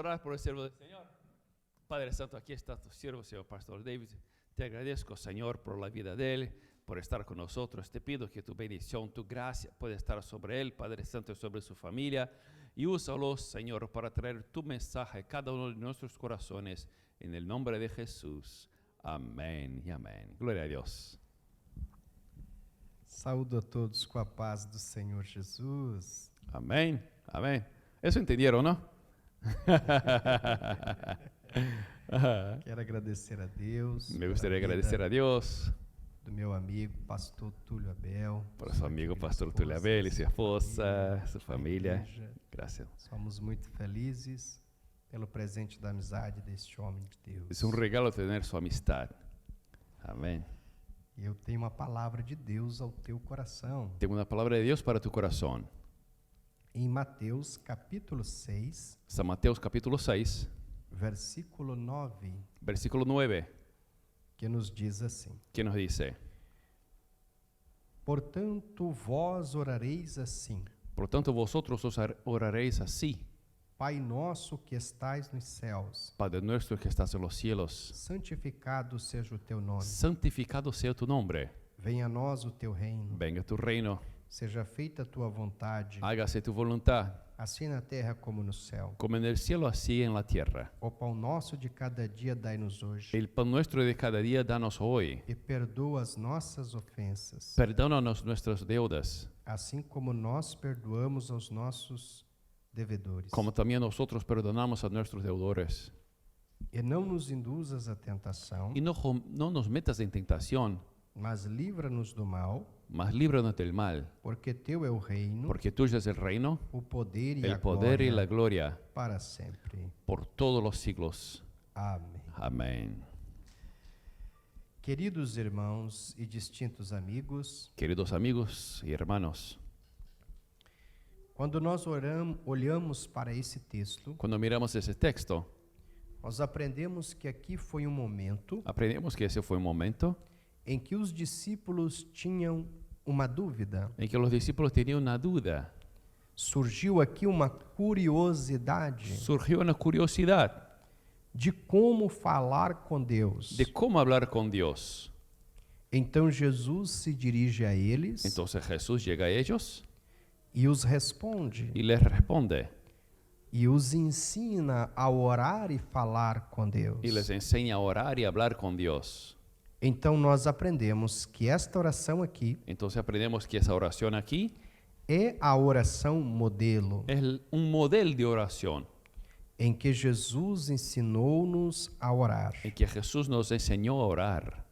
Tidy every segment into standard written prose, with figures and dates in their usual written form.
orar por el siervo del Señor. Padre Santo, aquí está tu siervo, Señor Pastor David. Te agradezco, Señor, por la vida de él, por estar con nosotros. Te pido que tu bendición, tu gracia pueda estar sobre él, Padre Santo, sobre su familia. Y úsalos, Señor, para traer tu mensaje a cada uno de nuestros corazones. En el nombre de Jesús. Amén y amén. Gloria a Dios. Saúdo a todos com a paz do Senhor Jesus. Amén, amén. Eso entendieron, ¿no? Quero agradecer a Deus. Me gustaría agradecer a Dios do meu amigo, pastor Túlio Abel. por su amigo Pastor Túlio Abel y su esposa, su familia. Gracias. Somos muito felizes pelo presente da amizade deste homem de Deus. Es un regalo tener su amistad. Amén. E eu tenho uma palavra de Deus ao teu coração. Tengo una palabra de Dios para tu corazón. Em Mateus capítulo 6, San Mateo capítulo 6, versículo 9, versículo 9, que nos diz assim: que nos dice: Portanto, vós orareis assim: Por tanto, vosotros os oraréis así: Pai nosso que estais nos céus, Padre nuestro que estás en los cielos, santificado seja o teu nome. santificado sea tu nombre. Venha a nós o teu reino. Venga tu reino, Seja feita a tua vontade, hágase tu voluntad, assim na terra como no céu. como en el cielo, así en la tierra. O pão nosso de cada dia dai-nos hoje. El pan nuestro de cada día danos hoy. E perdoa as nossas ofensas, Perdónanos nuestras deudas, assim como nós perdoamos aos nossos devedores. como también nosotros perdonamos a nuestros deudores. E não nos induzas à tentação, Y no nos metas en tentación, mas livra-nos do mal, mas líbranos del mal, porque teu é o reino, porque tuyo es el reino, o poder e a el poder y la glória gloria para sempre. por todos los siglos. Amém. Amén. Queridos irmãos e distintos amigos, Queridos amigos y hermanos, quando nós olhamos para esse texto, cuando miramos ese texto, nós aprendemos que aqui foi um momento aprendemos que ese fue un momento em que os discípulos tinham uma dúvida. en que los discípulos tenían una duda. Surgiu aqui uma curiosidade Surgió una curiosidad de como falar com Deus. de cómo hablar con Dios. Então Jesus se dirige a eles Entonces Jesús llega a ellos e os responde y les responde e os ensina a orar e falar com Deus. y les enseña a orar y hablar con Dios. Então nós aprendemos que esta oração aqui Entonces aprendemos que esa oración aquí é a oração modelo es un modelo de oración em que Jesus ensinou-nos a orar. en que Jesús nos enseñó a orar.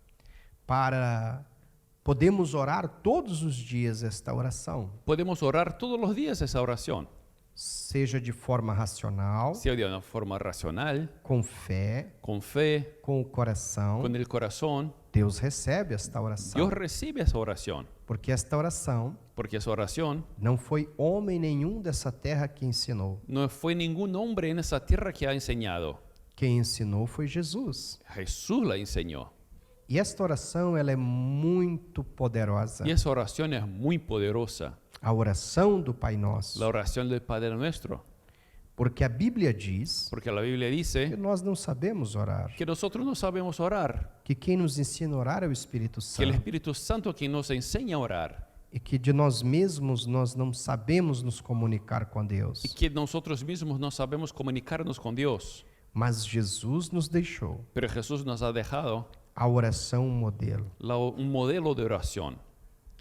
Podemos orar todos os dias esta oração, Podemos orar todos los días esa oración, seja de forma racional, sea de una forma racional, com fé, con fe, com o coração. con el corazón. Deus recebe esta oração, Dios recibe esa oración, porque esta oração porque esa oración não foi homem nenhum dessa terra que ensinou. no fue ningún hombre en esa tierra que ha enseñado. Quem ensinou foi Jesus. Jesús la enseñó. E esta oração ela é muito poderosa. Y esa oración es muy poderosa. A oração do Pai Nosso. La oración del Padre Nuestro. Porque a Bíblia diz Porque la Biblia que dice nós não sabemos orar. que nosotros no sabemos orar, Que quem nos ensina a orar é o Espírito que el Santo. Espíritu Santo quien nos enseña a orar E que de nós mesmos nós não sabemos nos comunicar com Deus. y que nosotros mismos no sabemos comunicarnos con Dios. Mas Jesus nos deixou Pero Jesús nos ha dejado a oração modelo. un modelo de oración.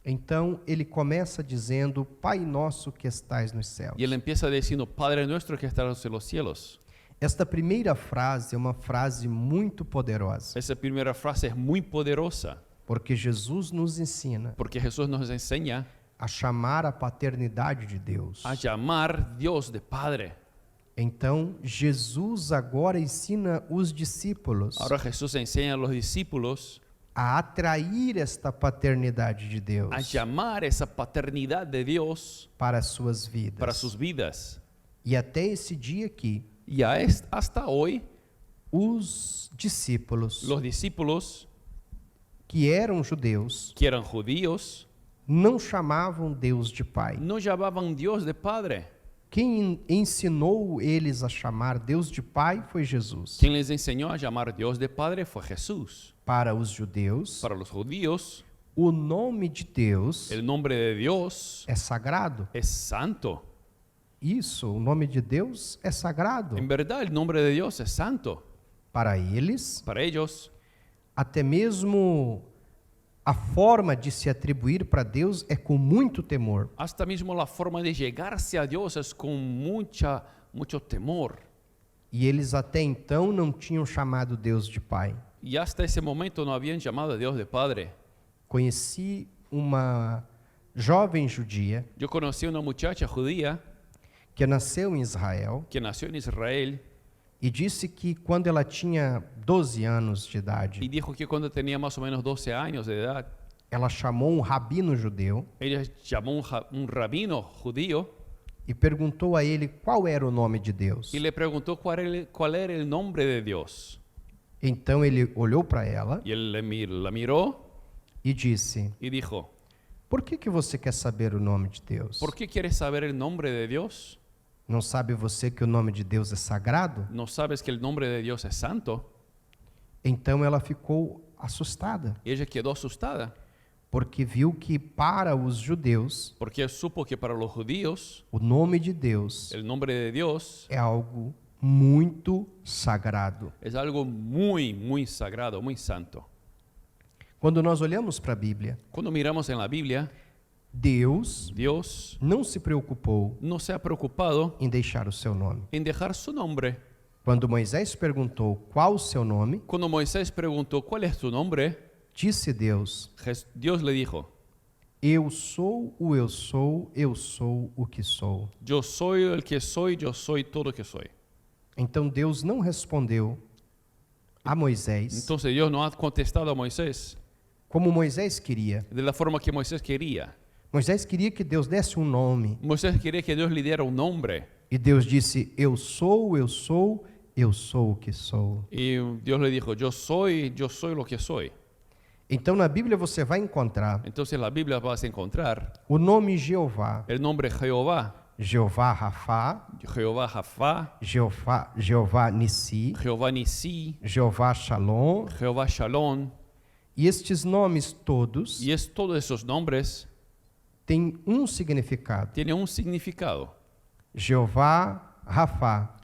Então ele começa dizendo: Pai nosso que estais nos céus. Y él empieza diciendo, Padre nuestro que estás en los cielos. Esta primeira frase é uma frase muito poderosa, Esa primera frase es muy poderosa porque Jesus nos ensina porque Jesús nos enseña a chamar a paternidade de Deus. a llamar Dios de Padre. Então Jesus agora ensina os discípulos Ahora Jesús enseña a los discípulos a atrair esta paternidade de Deus a llamar esa paternidad de Dios para as suas vidas. para sus vidas. E até esse dia aqui, Y hasta hoy, os discípulos los discípulos que eram judeus que eran judíos não chamavam Deus de Pai, no llamaban Dios de Padre, Quem ensinou eles a chamar Deus de Pai foi Jesus. Quien les enseñó a llamar Dios de Padre fue Jesús. Para os judeus, Para los judíos, o nome de Deus el nombre de Dios é sagrado. es santo. Isso, o nome de Deus é sagrado. En verdad, el nombre de Dios es santo. Para eles, Para ellos, até mesmo a forma de se atribuir para Deus é com muito temor. hasta mismo la forma de llegarse a Dios es con mucho temor. E eles até então não tinham chamado Deus de Pai. Y hasta ese momento no habían llamado a Dios de Padre. Conheci uma jovem judia Yo conocí a una muchacha judía que nasceu em Israel que nació en Israel e disse que quando ela tinha 12 anos de y idade, dijo que cuando tenía más o menos 12 años de edad, ela chamou um rabino judeu ella llamó un rabino judío e perguntou a ele qual era o nome de Deus. y le preguntó cuál era el nombre de Dios. Então ele olhou para ela Y él la miró e disse: y dijo, Por que você quer saber o nome de Deus? ¿por qué quieres saber el nombre de Dios? Não sabe você que o nome de Deus é sagrado? ¿No sabes que el nombre de Dios es santo? Então ela ficou assustada, Y ella quedó asustada porque viu que para os judeus porque supo que para los judíos o nome de Deus el nombre de Dios é algo muito sagrado. es algo muy sagrado, muy santo. Quando nós olhamos para a Bíblia, Cuando miramos en la Biblia, Deus Dios não se preocupou no se ha preocupado em deixar o seu nome. en dejar su nombre. Quando Moisés perguntou qual o seu nome, Cuando Moisés preguntó, ¿cuál es tu nombre? disse Deus: Dios le dijo, Eu sou o que sou. yo soy el que soy, yo soy todo que soy. Então Deus não respondeu a Moisés Entonces Dios no ha contestado a Moisés como Moisés queria. de la forma que Moisés quería. Moisés queria que Deus desse um nome. Moisés quería que Dios le diera un nombre. E Deus disse: Eu sou o que sou. Y Dios le dijo, yo soy lo que soy. Então na Bíblia você vai encontrar Entonces en la Biblia vas a encontrar o nome Jeová, el nombre Jehová, Jeová Rafá, Jehová Jafá, Jeová Nissi, Jehová Nisi, Jeová Shalom. Jehová Shalom. E estes nomes todos Y todos esos nombres têm um significado. tienen un significado. Jeová Rafá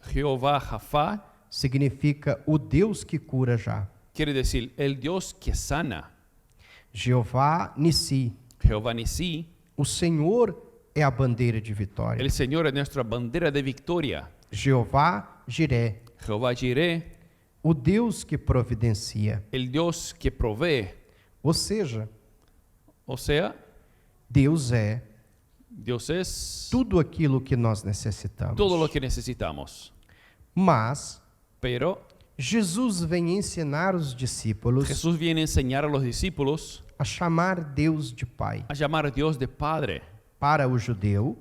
Jehová Jafá significa o Deus que cura já. quiere decir el Dios que sana. Jeová Nissi, Jehová Nisi, o Senhor é a bandeira de vitória. el Señor es nuestra bandera de victoria. Jeová Jiré, Jehová Jireh, o Deus que providencia. el Dios que provee. Ou seja, O sea, Deus é Dios es tudo aquilo que nós necessitamos. todo lo que necesitamos. Mas Pero Jesus vem ensinar os discípulos Jesús viene a enseñar a los discípulos a chamar Deus de Pai. a llamar a Dios de Padre. Para o judeu,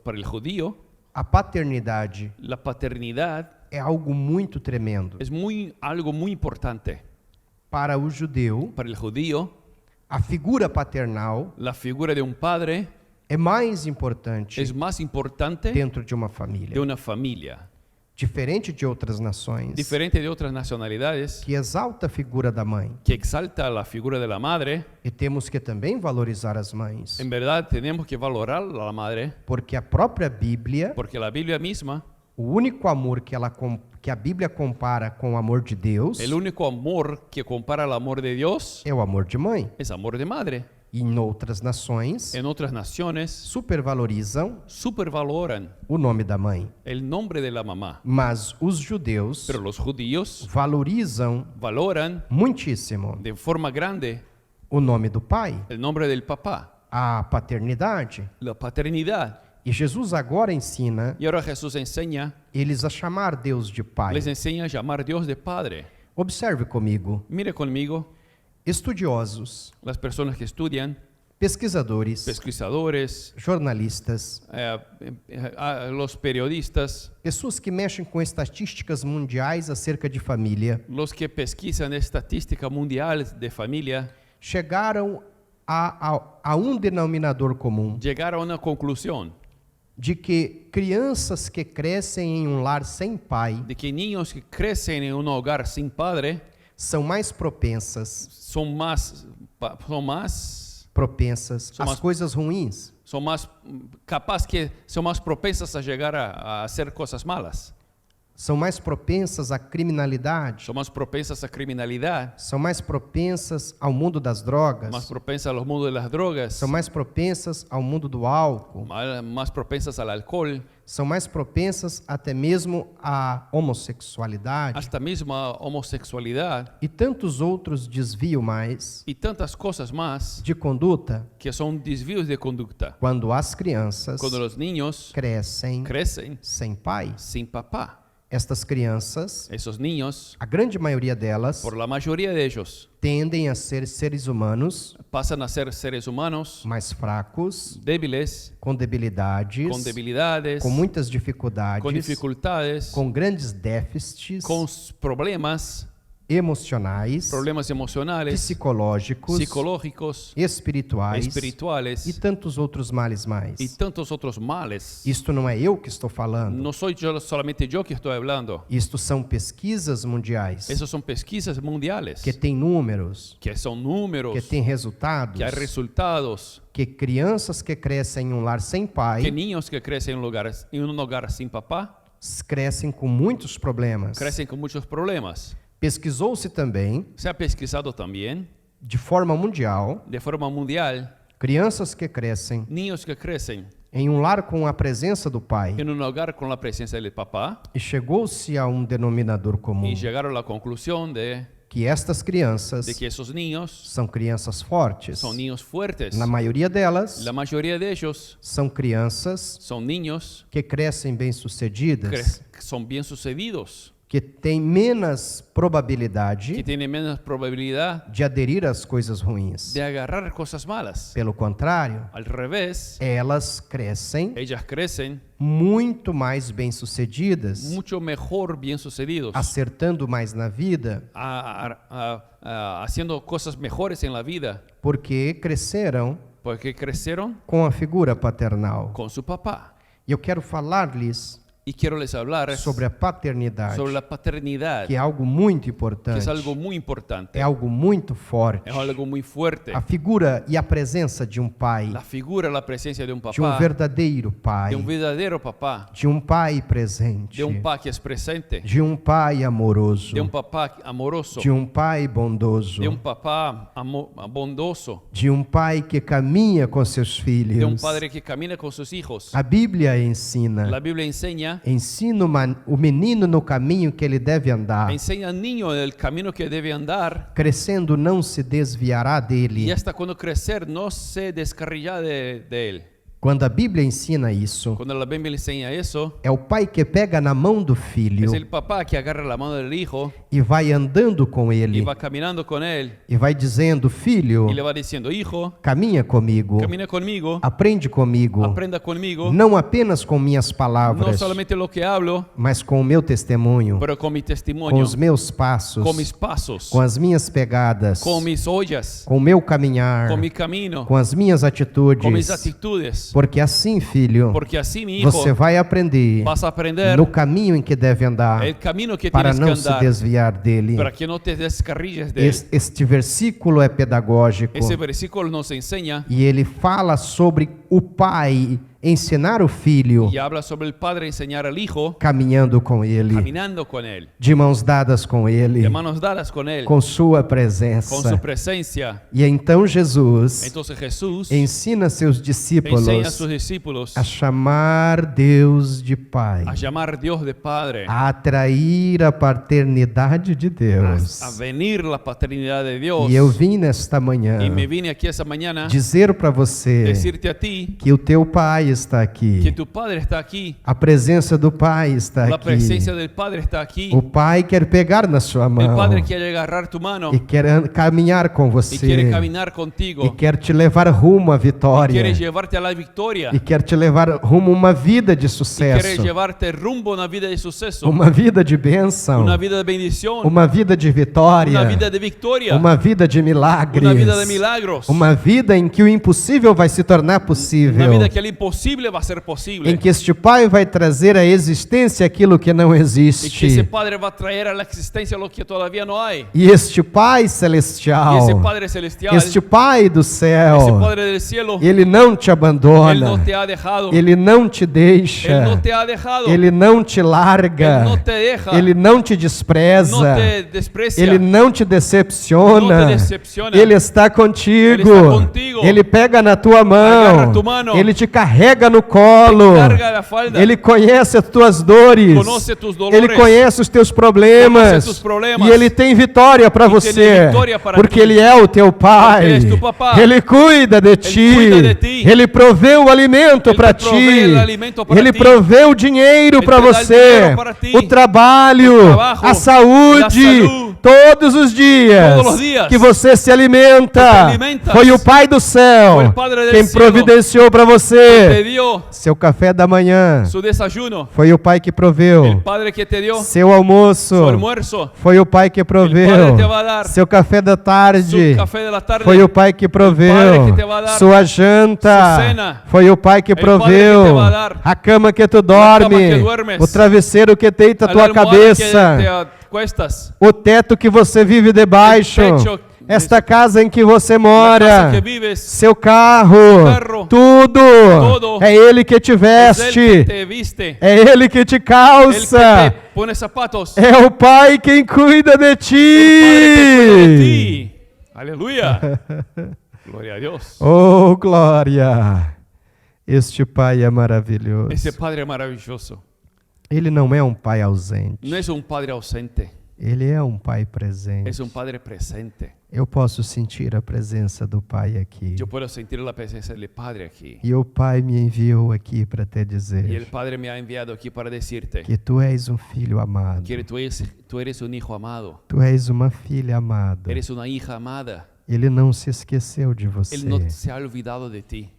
Para el judío, a paternidade la paternidad é algo muito tremendo. es algo muy importante. Para o judeu, Para el judío, a figura paternal la figura de un padre é mais importante es más importante dentro de uma de família. una familia. Diferente de outras nações, Diferente de otras nacionalidades que exalta a figura da mãe. que exalta la figura de la madre, E temos que também valorizar as mães. en verdad tenemos que valorar a la madre Porque a própria Bíblia, porque la Biblia misma, o único amor que a Bíblia compara com o amor de Deus el único amor que compara el amor de Dios é o amor de mãe. es amor de madre. E em outras nações, En otras naciones supervalorizam supervaloran o nome da mãe. el nombre de la mamá, Mas os judeus pero los judíos valorizam valoran muitíssimo de forma grande o nome do pai, el nombre del papá, a paternidade. la paternidad. E Jesus agora ensina Y ahora Jesús enseña, eles a chamar Deus de pai. les enseña a llamar a Dios de Padre. Observe comigo. Mire conmigo, Estudiosos, las personas que estudian, pesquisadores, pesquisadores, jornalistas, los periodistas, pessoas que mexem com estatísticas mundiais acerca de família, los que pesquisan estadística mundial de familia, chegaram a um denominador comum. llegaron a una conclusión. de que crianças que crescem em um lar sem pai de que niños que crecen en un hogar sin padre são mais propensas son más São às mais- coisas ruins. son más capaz que son más propensas a llegar a hacer cosas malas. São mais propensas à criminalidade. Son más propensas a criminalidad, São mais propensas ao mundo das drogas. más propensas a los mundos de las drogas, São mais propensas ao mundo do álcool. más propensas al alcohol, São mais propensas até mesmo à homossexualidade. hasta mismo a homosexualidad E tantos outros desvios mais y tantas cosas más de conduta que son desvíos de conducta. quando as crianças Cuando los niños crescem crecen sem pai. sin papá, Estas crianças, esos niños, a grande maioria delas, por la mayoría de ellos, tendem a ser seres humanos pasan a ser seres humanos mais fracos, débiles, com debilidades, con debilidades, com muitas dificuldades, con dificultades, com grandes déficits con problemas emocionais, emocionales, psicológicos, psicológicos, espirituais espirituales e tantos outros males mais. y tantos otros males. Isto não é eu que estou falando. No soy yo solamente yo que estoy hablando. Isto são pesquisas mundiais Esos son pesquisas mundiales que têm números, que son números, que têm resultados, que hay resultados, que crianças que crescem em um lar sem que pai niños que crecen en un hogar sin papá crescem com muitos problemas. crecen con muchos problemas. Pesquisou-se também, Se ha pesquisado también de forma mundial, de forma mundial, crianças que crescem niños que crecen em um lar com a presença do pai. en un hogar con la presencia del papá E chegou-se a um denominador comum, y llegaron a la conclusión de que estas crianças que esos niños são crianças fortes. son niños fuertes. Na maioria delas, La mayoría de ellos são crianças son niños que crescem bem-sucedidas, que son bien sucedidos, que têm menos que probabilidade tienen menos probabilidad de aderir às coisas ruins. de agarrar cosas malas. Pelo contrário, Al revés, elas crescem ellas crecen muito mais bem-sucedidas, mucho mejor bien sucedidos, acertando mais na vida, haciendo cosas mejores en la vida, porque cresceram porque crecieron com a figura paternal. con su papá. E eu quero falar-lhes Y quiero les hablar sobre a paternidade, sobre la paternidad, que é algo muito que importante, es algo muy importante, é algo muito forte. es algo muy fuerte. A figura e a presença de um pai, La figura, la presencia de un de um papá, verdadeiro pai, de un verdadero papá, de um pai presente, de un papá que es presente, de um pai amoroso, de un papá amoroso, de um pai bondoso, de un papá bondoso, de um pai que caminha com seus de un filhos. padre que camina con sus hijos. A Bíblia ensina, La Biblia enseña o menino no caminho que ele deve andar. al niño el camino que debe andar Crescendo não se desviará dele. y hasta cuando crecer no se descarrillará de él. Quando a Bíblia ensina isso, Cuando la Biblia enseña eso, é o pai que pega na mão do filho es el papá que agarra la mano del hijo e vai andando com y ele va caminando con él e vai dizendo: filho, y le va diciendo, hijo, caminha comigo, camina conmigo, aprende comigo, aprenda conmigo, não apenas com minhas no palavras, solamente lo que hablo, mas com o meu testemunho, pero con mi com testimonio, os meus passos, con mis pasos, com as minhas pegadas, con mis ollas, com o meu caminhar, con mi camino, com as minhas con mis atitudes, actitudes, porque assim, filho, porque así mi hijo você vai aprender vas a aprender no caminho em que deve andar el camino que para tienes que não se andar desviar dele. para que no te descarrilles de él. Este versículo é pedagógico Ese versículo nos enseña e ele fala sobre o pai ensinar o filho y habla sobre el padre enseñar al hijo caminhando com ele, caminando con él, de mãos dadas com ele, de manos dadas con él, com sua con su presença. presencia. E então Jesus Entonces Jesús ensina seus discípulos enseña a sus discípulos a chamar Deus de Pai, a llamar a Dios de Padre, a atrair a paternidade de Deus. a venir la paternidad de Dios. E eu vim nesta manhã Y me vine aquí esa mañana dizer para você decirte a ti que o teu Pai está que aqui, tu Padre está aquí, a presença do Pai está la aqui. presencia del Padre está aquí, O Pai quer pegar na sua el mão Padre quiere agarrar tu mano e quer caminhar com y você quiere caminar e contigo, quer te levar rumo à vitória quiere llevarte a la victoria, e quer te levar rumo a uma vida de quiere sucesso, llevarte rumbo a una vida de suceso, uma vida de bênção, una vida de bendición, uma vida de vitória, una vida de victoria, uma vida de milagres, una vida de milagros, uma vida em que o impossível vai se tornar una possível, vida que el imposible va a ser posible. em que este Pai vai trazer à existência aquilo que não Y que ese existe. Padre va a traer a la existencia lo que todavía no hay. E este Pai Y ese celestial, Padre celestial, este Pai do ese céu, Padre del cielo, Ele não te Él no abandona, te ha dejado. Ele não te Él deixa, no te ha dejado. Ele não te Él larga, no te deja. Ele não te No despreza, te desprecia. Ele não te decepciona, Não te decepciona. Ele está contigo, Ele está contigo. Ele pega na tua Agarra mão, tu mano. Ele te carrega no colo, Te carga la falda. Ele conhece as tuas dores, Conoce tus dolores. Ele conhece os teus problemas, Conoce tus problemas. e Ele tem vitória para E você, tem vitória para porque ti. Ele é o teu Pai, Ele é tu papá. Ele cuida de ti, cuida de ti. Ele provê o alimento Ele para te provê ti, o alimento para Ele ti. provê o dinheiro Ele para te dá o você, dinheiro para ti. o trabalho, O trabalho, a saúde, a saúde. todos os dias, Todos os dias. que você se Tú te alimenta. alimentas. Foi o Pai do céu Foi o Padre del quem cielo. providenciou para Te você dio seu café da manhã. su desayuno. Foi o Pai que El proveu Padre que te dio seu almoço. su almuerzo. Foi o Pai que El proveu Padre te va a dar seu café da tarde. su café de la tarde. Foi o Pai que proveu Padre que te va a dar sua janta. su cena. Foi o Pai que El Padre proveu que te va a dar a cama que tu cama dorme, que duermes. o travesseiro que deita a A tua almohada cabeça, que te acuestas. o teto que você vive debaixo, El techo esta casa em que você La mora, casa que vives. seu carro, carro, tudo. todo. É Ele que te Es veste, Él que te viste. é Ele que te El que calça, te pone zapatos. é o Pai quem cuida de El Padre que cuida de ti. ti. Aleluya. Gloria a Dios. Oh, glória! Este Pai é maravilhoso. Ese Padre maravilloso. Ele não é um Pai ausente, No es un Padre ausente. Ele é um Pai presente. Es un Padre presente. Eu posso sentir a presença do Pai aqui. Yo puedo sentir la presencia del Padre aquí. E o Pai me enviou aqui para te Y el dizer Padre me ha enviado aquí para decirte que tu és um filho amado. que tú eres un hijo amado. Tu és uma filha amada. Eres una hija amada. Ele não se esqueceu de você. Él no se ha olvidado de ti.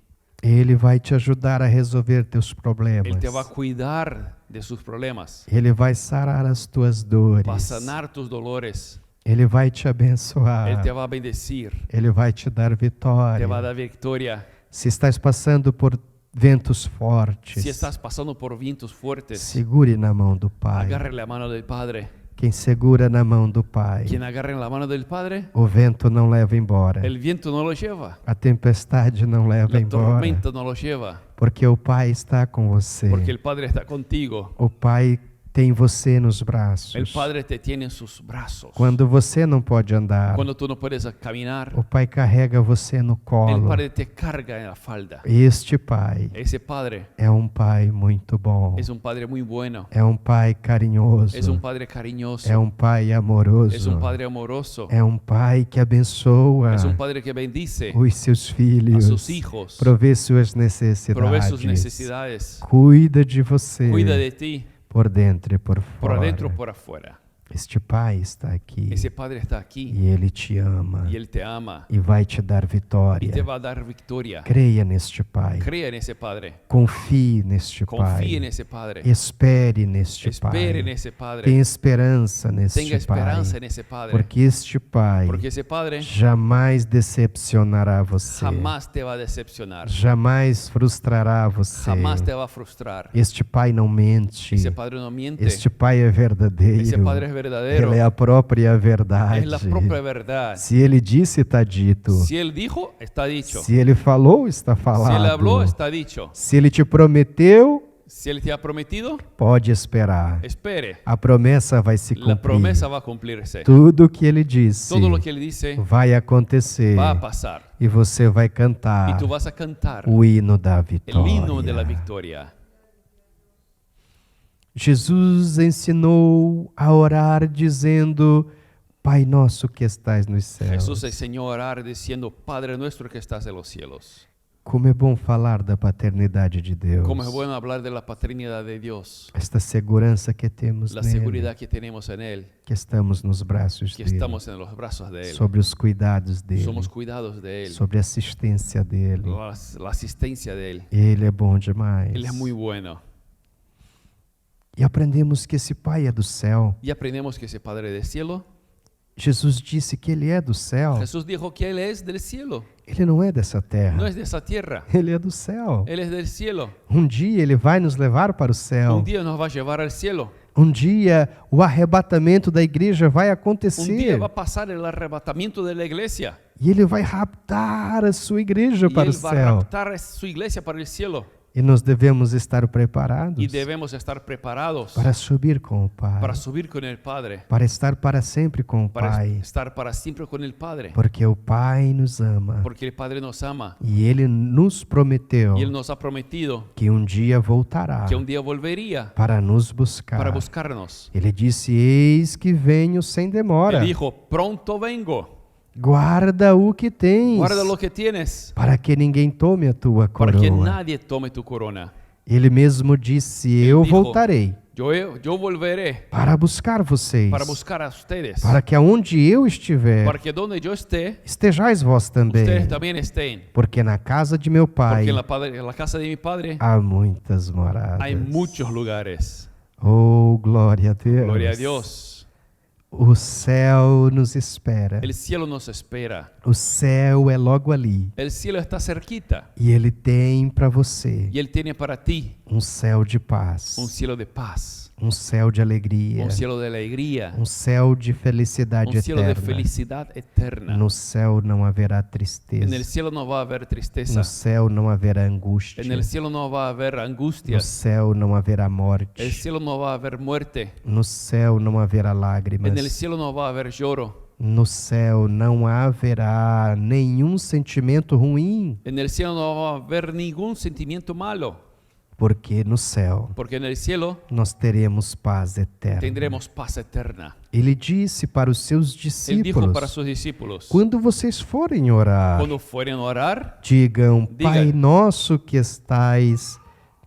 Ele vai te ajudar a resolver teus problemas. Él te va a cuidar de sus problemas. Ele vai sarar as tuas dores. Va a sanar tus dolores. Ele vai te abençoar. Él te va a bendecir. Ele vai te dar vitória. Te va a dar victoria. Se estás passando por ventos fortes, Si estás pasando por vientos fuertes, segure na mão do Pai. agarre la mano del Padre. Quem segura na mão do Pai, Quien agarre la mano del Padre, o vento não leva embora. el viento no lo lleva. A tempestade não leva La embora. tormenta no lo lleva. Porque o Pai está com você. Porque el Padre está contigo. O Pai tem você nos braços. El Padre te tiene en sus brazos. Quando você não pode andar, Cuando tú no puedes caminar, o Pai carrega você no el colo. Padre te carga en la falda. Este Pai Ese Padre é um Pai muito bom. es un Padre muy bueno. É um Pai carinhoso. Es un Padre cariñoso. É um Pai amoroso. Es un Padre amoroso. É um Pai que abençoa Es un Padre que bendice os seus a filhos. sus hijos. Provê suas Provee necessidades. sus necesidades. Cuida de você. Cuida de ti por dentro e por por fora. adentro o por afuera. Este Pai está aqui Ese Padre está aquí e Ele te ama y Él te ama e vai te dar y te vitória. va a dar victoria. Creia neste Pai. Crea en ese Padre. Confie neste Confíe en Pai. ese Padre. Espere neste Espere en Pai. ese Padre. Tenha esperança neste Tenga esperanza en Pai. ese Padre. Porque este Pai Porque ese Padre jamais decepcionará você. jamás te va a decepcionar. Jamais frustrará você. Jamás te va a frustrar. Este Pai não mente. Ese Padre no miente. Este Pai é verdadeiro. Ese Padre es verdadero. Ele é a própria verdade. Es la propia verdad. Se Ele disse, está dito. Si Él dijo, está dicho. Se Ele falou, está falado. Si Él habló, está dicho. Se Ele te prometeu, Si Él te ha prometido, pode esperar. espere. A promessa vai se La cumprir. promesa va a cumplirse. Tudo o que Ele disse Todo lo que Él dice vai acontecer. va a pasar. E você vai Y cantar tú vas a cantar o hino da el himno de la vitória. victoria. Jesus ensinou a orar dizendo: Pai nosso que estás nos céus. Jesús enseñó a orar diciendo, Padre nuestro que estás en los cielos. Como é bom falar da paternidade de Deus. Como es bueno hablar de la paternidad de Dios, Esta segurança que temos la nele, seguridad que tenemos en Él, que estamos nos braços que dele, estamos en los brazos de Él, sobre os cuidados dele, somos cuidados de Él, sobre a assistência dele. la asistencia de Él. Ele é bom demais. Él es muy bueno. E aprendemos que esse Pai é do céu. Y aprendemos que ese Padre del cielo Jesus disse que ele é do céu. Jesús dijo que Él es del cielo, Ele não é dessa no terra. es de esa tierra. Ele é do céu. Él es del cielo. Dia ele vai nos levar para o céu. Un día nos va a llevar al cielo. Dia o arrebatamento da igreja vai Un día acontecer. va a pasar el arrebatamiento de la iglesia. E ele vai raptar a sua igreja Y para o Él va a céu. raptar a su iglesia para el cielo. E nós devemos estar preparados Y debemos estar preparados para subir com o Pai, para subir con el Padre, para estar para sempre com o para Pai, estar para siempre con el Padre. porque o Pai nos ama Porque el Padre nos ama. e Ele nos prometeu Y Él nos ha prometido que dia voltará que un día volvería para nos buscar. para buscarnos. Ele disse: Eis que venho sem demora. Él dijo, pronto vengo. Guarda o que tens, Guarda lo que tienes para que ninguém tome a tua para que coroa. nadie tome tu corona. Ele mesmo disse: Eu dijo, voltarei Yo volveré para buscar vocês, para buscar a ustedes. para que aonde eu estiver, Para que donde yo esté, estejais vós também. ustedes también estén. Porque na casa de meu Pai Porque en la casa de mi Padre há muitas moradas. hay muchos lugares. Oh, glória a Deus. Gloria a Dios. O céu nos espera. El cielo nos espera. O céu é logo ali. El cielo está cerquita. E Ele tem para você Y Él tiene para ti céu de paz, un cielo de paz, céu de alegria, cielo de alegría, céu de felicidade cielo de eterna. felicidad eterna. No céu não haverá En el tristeza. cielo no va a haber No tristeza. céu não haverá angústia. En el cielo no va a haber No angustias. céu não haverá El morte. cielo no va a haber muerte. No céu não haverá lágrimas. En el cielo no va a haber lloro. No céu não haverá nenhum sentimento ruim, En el cielo no va a haber ningún sentimiento malo. porque no céu Porque en el cielo nós teremos paz eterna. tendremos paz eterna. Ele disse para os seus Él dijo para discípulos: sus discípulos, quando vocês forem orar, cuando fueren a orar, digam: Diga. Pai nosso que estais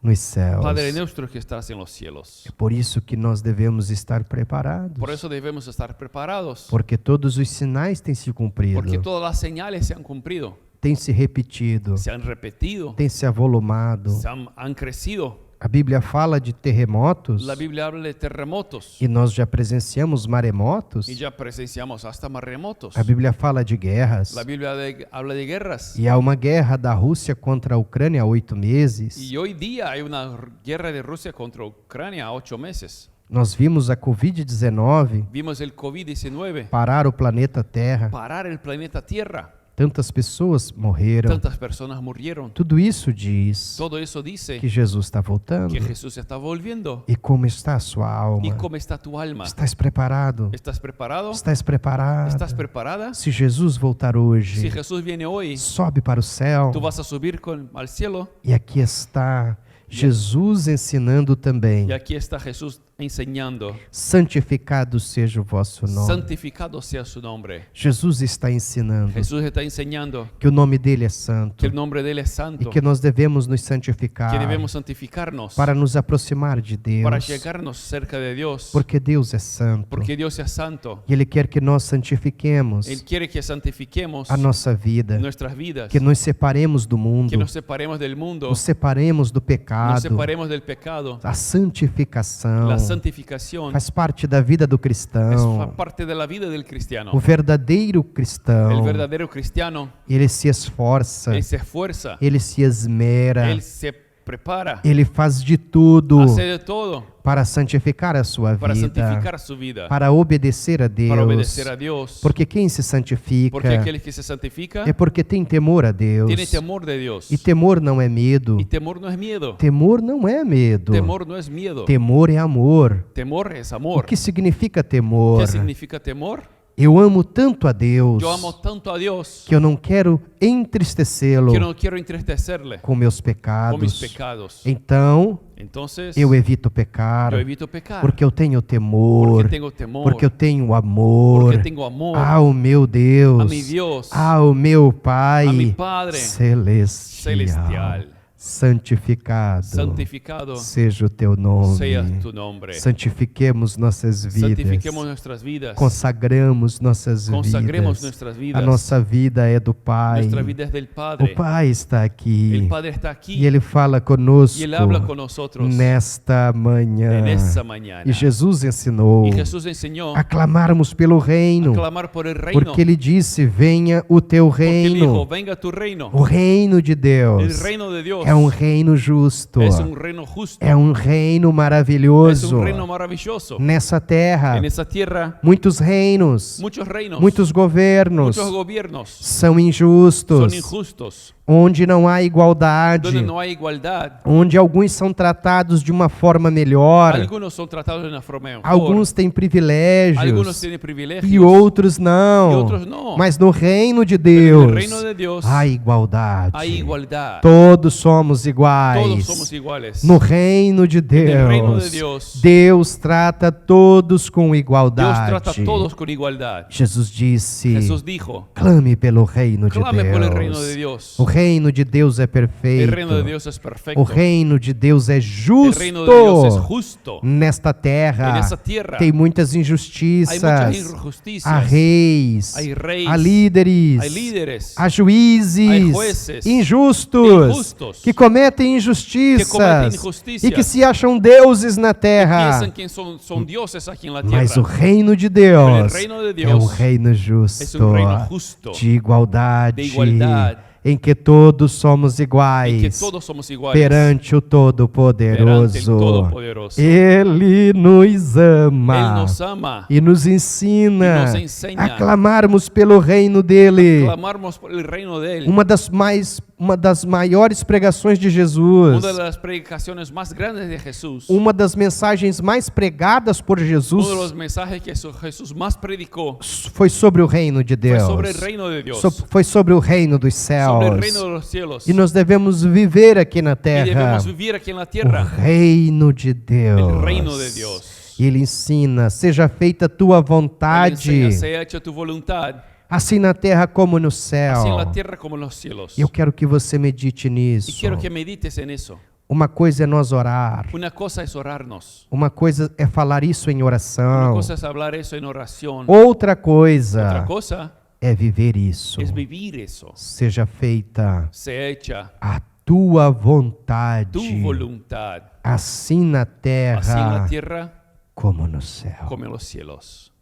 nos céus. Padre nuestro que estás en los cielos. É por isso que nós devemos estar preparados, Por eso debemos estar preparados. porque todos os sinais têm se cumprido, Porque todas las señales se han cumplido, têm se repetido, se han repetido, têm se avolumado. han crecido. A Bíblia fala de terremotos, La Biblia habla de terremotos e nós já presenciamos maremotos. y ya presenciamos hasta maremotos. A Bíblia fala de guerras, La Biblia habla de guerras. e há uma guerra da Rússia contra a Ucrânia há 8 meses. Y hoy día hay una guerra de Rusia contra Ucrania a 8 meses. Nós vimos a Covid-19 Vimos el COVID-19 parar o planeta Terra. parar el planeta Tierra. Tantas pessoas morreram. Tantas personas murieron. Tudo isso diz Todo eso dice que Jesus está voltando. que Jesús está volviendo. E como está a sua alma? ¿Y cómo está tu alma? Estás preparado? ¿Estás preparado? Estás preparado? ¿Estás preparada? Se Jesus voltar hoje, Si Jesús viene hoy, sobe para o céu. tú vas a subir al cielo. E aqui está Jesus ensinando também. Y aquí está Jesús enseñando. Santificado seja o vosso nome. Santificado sea su nombre. Jesus está ensinando Jesús está enseñando que o nome dele é santo que el nombre de Él es e santo. que nós devemos nos santificar Que debemos santificarnos para nos aproximar de para Deus, llegarnos cerca de Dios. porque Deus é santo Porque Dios es santo. e Ele quer que nós santifiquemos Él quiere que santifiquemos a nossa vida, nuestras vidas. que nos separemos do Que mundo, nos separemos del mundo. nos separemos do Nos pecado. separemos del pecado. A santificação La santificación faz parte da vida do es cristão. parte de la vida del cristiano. O verdadeiro cristão, El verdadero cristiano, ele se esforça, él se esfuerza, ele se esmera, él se prepara, ele faz de tudo hace de todo para santificar a sua para vida, santificar su vida, para obedecer a para obedecer Deus. a Dios. Porque quem se santifica Porque aquel que se santifica é porque tem temor a Deus. tiene temor de Dios. E temor não é medo. Y temor no es miedo. Temor não é medo. Temor no es miedo. Temor é amor. Temor es O amor. que significa temor? ¿Qué significa temor? Eu amo tanto a Deus Yo amo tanto a Dios que eu não quero entristecê-lo que no quiero entristecerle com meus con mis pecados. pecados. Então, Entonces, eu evito pecar, yo evito pecar porque eu tenho temor, porque tengo temor, porque eu tenho amor porque tengo amor ao meu a Deus, mi Dios, ao meu Pai a mi Padre celestial. celestial. santificado santificado seja o teu nome. sea tu nombre. Santifiquemos nossas vidas. Santifiquemos nuestras vidas. Consagramos nossas Consagremos vidas. nuestras A vidas. nossa vida é do Pai. Nuestra vida es del O Padre. Pai está aqui. El Padre está aquí E Ele fala conosco y Él habla con nosotros nesta manhã. en esta mañana. E Jesus ensinou Y Jesús enseñó a clamarmos pelo a reino, clamar por el reino. porque Ele disse: venha o teu Porque Él dijo, reino. venga tu reino. O reino de El Deus reino de Dios é um reino justo, es un reino justo. é um reino Es maravilhoso. un reino maravilloso. Nessa terra, En esa tierra, muitos reinos, muchos reinos, muitos governos muchos gobiernos são son injustos, injustos, onde não há igualdade, donde no hay igualdad. onde alguns são tratados de uma forma melhor, Algunos son tratados de una forma mejor, alguns têm algunos privilégios tienen privilegios e outros y não. otros no. Mas no reino de Pero en Deus el reino de Dios há igualdade. hay igualdad. Todos somos Todos iguais. somos iguales. No reino de el reino de Deus, Dios, Deus trata todos com Dios igualdade. trata a todos con igualdad. Jesus disse: Jesús dijo, clame pelo reino de clame por el reino de Deus. Dios. O reino de Deus é El perfeito. reino de Dios es perfecto. O reino de Deus é El justo. reino de Dios es justo. Nesta En terra esa tierra tem muitas hay injustiças. muchas injusticias. Há reis, Hay reyes, há líderes, hay líderes, há juízes hay jueces injustos injustos que cometem injustiças injusticias e que se acham deuses na terra. piensan que son dioses aquí en la Mas o tierra. reino de Pero el Deus reino de é Dios um reino es justo, un reino justo, de igualdade, de igualdad, em que todos somos en que iguais todos somos iguales perante o perante el Todo-Poderoso. Todopoderoso. Ele nos ama. Él nos ama. E nos ensina E nos ensina a clamarmos pelo reino dele. Clamarmos por el reino de Él. Uma das maiores pregações de Jesus. Una de las predicaciones más grandes de Jesús. Uma das mensagens mais pregadas por Jesus Uno de los mensajes que Jesús más predicó foi sobre o reino de fue Deus. sobre el reino de Dios. Foi sobre o reino dos Sobre el céus. reino de los cielos. E nós devemos viver aqui na Y terra debemos vivir aquí en la o tierra reino de Deus. el reino de Dios. E ele ensina: seja feita a tua Él vontade, enseña, sea hecha tu voluntad, assim na terra como no céu. así en la tierra como en los cielos. Eu quero que você medite nisso. Y quiero que medites en eso. Uma coisa é nós orar, Una cosa es orarnos. uma coisa é falar isso em Una oração, cosa es hablar eso en oración. outra Otra coisa cosa é viver isso. es vivir eso. Seja feita Sea hecha a tua vontade, tu voluntad, assim na así en la terra tierra como no céu. como en los cielos.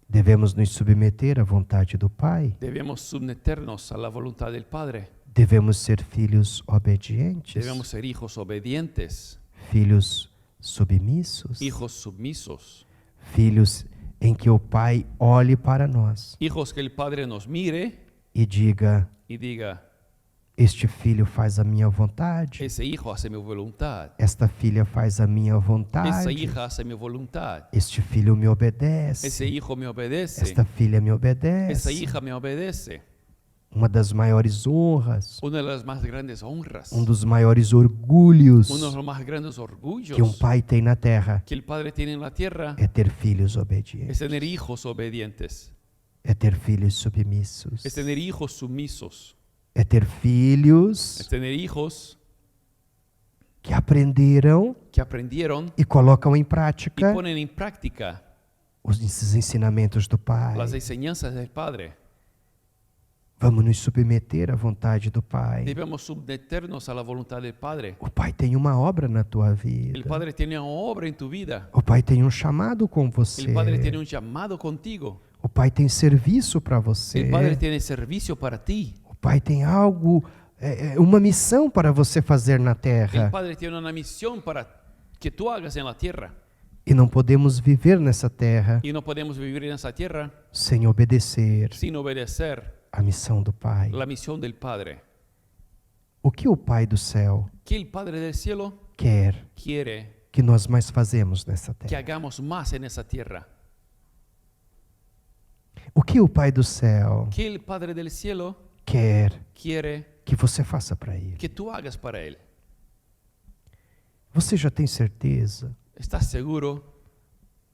Devemos nos submeter à vontade do Pai. Debemos someternos a la voluntad del Padre. Devemos ser filhos obedientes, Debemos ser hijos obedientes, filhos submissos, hijos submisos, filhos em que o Pai olhe para nós hijos que el Padre nos mire e diga: y diga, este filho faz a minha vontade, ese hijo hace mi voluntad, esta filha faz a minha esa vontade, hija hace mi voluntad, este filho me ese obedece, hijo me obedece, esta filha me esa obedece. hija me obedece. Uma das maiores honras, Una de las más grandes honras, dos maiores orgulhos uno de los más grandes que orgullos pai tem na terra que el Padre tiene en la tierra é ter filhos es obedientes, tener hijos obedientes, é ter filhos submissos, es tener hijos sumisos, é ter filhos es tener hijos que aprenderam que aprendieron e colocam em y prática ponen en práctica esses ensinamentos do Pai. las enseñanzas del Padre. Vamos nos submeter à vontade do Pai. Debemos someternos a la voluntad del Padre. O Pai tem uma obra na tua El vida. Padre tiene una obra en tu vida. O Pai tem um chamado com você. El Padre tiene un llamado contigo. O Pai tem serviço para você. El Padre tiene servicio para ti. O Pai tem algo, uma missão para você fazer na El terra. Padre tiene una misión para que tú hagas en la tierra. E não podemos viver nessa terra Y no podemos vivir en esa tierra sem obedecer sin obedecer a missão do Pai. la misión del Padre. O que o Pai do céu Que el Padre del cielo quer quiere que nós mais fazemos nessa que terra? hagamos más en esa tierra. O que o Pai do céu Que el Padre del cielo quer quiere que você faça para Ele? que tú hagas para Él. Você já tem certeza ¿Estás seguro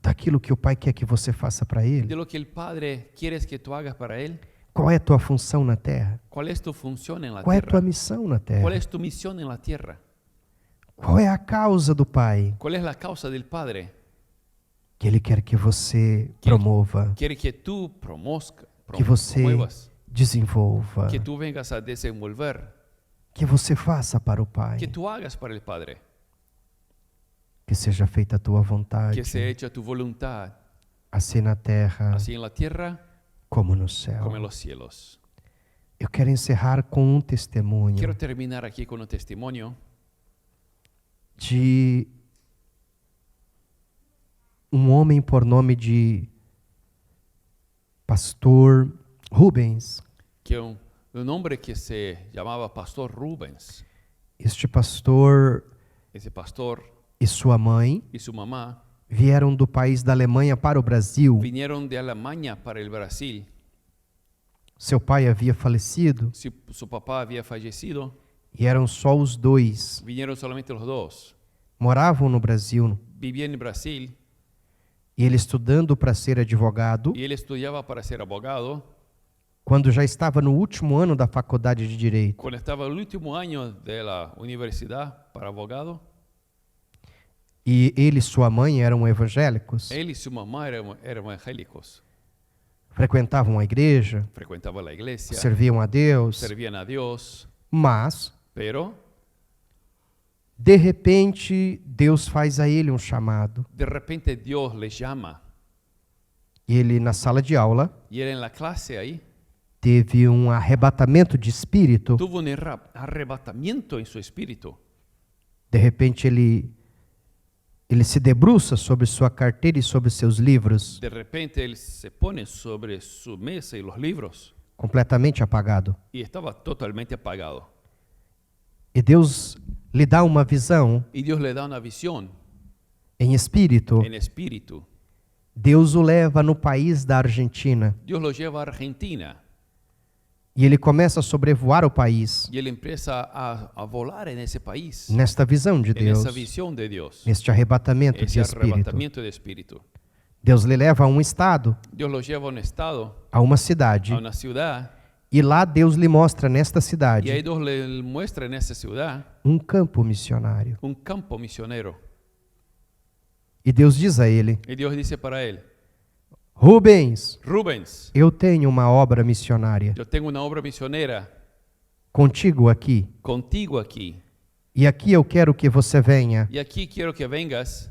daquilo que o Pai quer que você faça para de Ele? lo que el Padre quiere que tú hagas para Él? Qual é a tua função na terra? ¿Cuál es tu función en la Qual é a tua tierra? missão na ¿Cuál terra? es tu misión en la tierra? Qual é a causa do Pai ¿Cuál es la causa del Padre? que Ele quer que você promova, Quiere que tú que você promuevas, desenvolva, que tú vengas a desenvolver, que você faça para o Pai, que tú hagas para el Padre, que seja feita a tua vontade, que se hecha tu voluntad, assim na terra así en la tierra como no céu. como en los cielos. Eu quero encerrar com um testemunho Quiero terminar aquí con un testimonio de um homem por nome de Pastor Rubens. que un hombre que se llamaba Pastor Rubens, Este pastor ese pastor e sua mãe y su mamá vieram do país da Alemanha para o Brasil. vinieron de Alemania para el Brasil. Seu pai havia falecido Su papá había fallecido, e eram só os dois. vinieron solamente los dos. Moravam no Brasil Vivían en Brasil e ele estudando para ser advogado. y él estudiaba para ser abogado. Quando já estava no último ano da faculdade de Direito, Cuando estaba en el último año de la universidad para abogado, e ele e sua mãe eram evangélicos, él y su mamá eran evangélicos. frequentavam a igreja, Frecuentaban la iglesia, serviam a Deus, servían a Dios, mas pero de repente Deus faz a ele um chamado. de repente Dios les llama E ele na sala de aula y él en la clase ahí teve um arrebatamento de espírito. tuvo un arrebatamiento en su espíritu. De repente ele se debruça sobre sua carteira e sobre seus livros, De repente él se pone sobre su mesa y los libros completamente apagado. y estaba totalmente apagado. E Deus lhe dá uma visão Y Dios le da una visión em espírito. en espíritu. Deus o leva no país da Argentina Dios lo lleva a Argentina e ele começa a sobrevoar o país y él empieza a volar en ese país, nesta visão de en Deus, esa visión de Dios, neste arrebatamento de ese espírito. arrebatamiento de espíritu. Deus lhe leva a um estado, Dios lo lleva a un estado, a uma cidade, a una ciudad, e lá Deus lhe mostra nesta y ahí cidade Dios le muestra en esa ciudad um campo missionário. un campo misionero. E Deus diz a ele: Y Dios dice para él: Rubens, Rubens, eu tenho uma obra missionária yo tengo una obra misionera contigo aqui. contigo aquí. E aqui eu quero que você venha Y aquí quiero que vengas